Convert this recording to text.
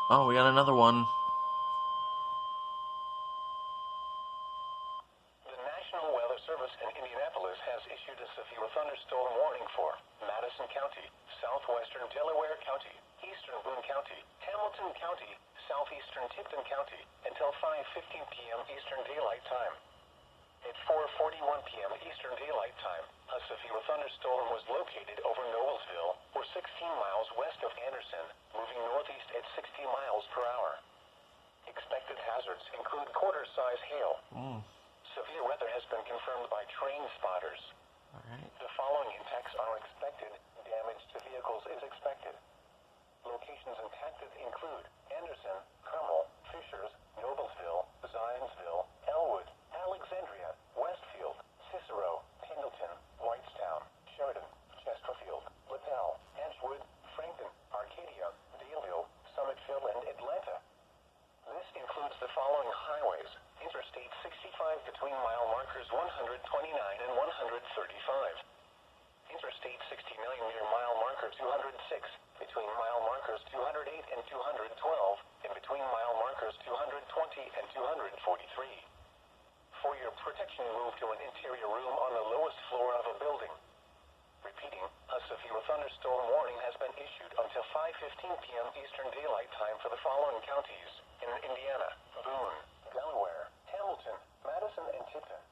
Oh, we got another one. The National Weather Service in Indianapolis has issued a severe thunderstorm warning for Madison County, southwestern Delaware County, eastern Boone County, Hamilton County, southeastern Tipton County, until 5:15 p.m. Eastern Daylight Time. At 4:41 p.m. Eastern Daylight Time, a severe thunderstorm was located over Noblesville, or 16 miles west of Anderson, moving northeast at 60 miles per hour. Expected hazards include quarter-size hail. Severe weather has been confirmed by train spotters. All right. The following impacts are expected. Damage to vehicles is expected. Locations impacted include Anderson, Carmel, Fishers, Noblesville, Zionsville, Elwood, Alexandria, Westfield, Cicero, Pendleton, Whitestown, Sheridan, Chesterfield, Littell, Edgewood, Frankton, Arcadia, Daleville, Summitville, and Atlanta. This includes the following highways: Interstate 65 between mile markers 129 and 135. Interstate 69 near mile marker 206, between mile markers 208 and 212, and between mile markers 220 and 243. For your protection, move to an interior room on the lowest floor of a building. Repeating, a severe thunderstorm warning has been issued until 5:15 p.m. Eastern Daylight Time for the following counties in Indiana: Boone, Delaware, Hamilton, Madison, and Tipton.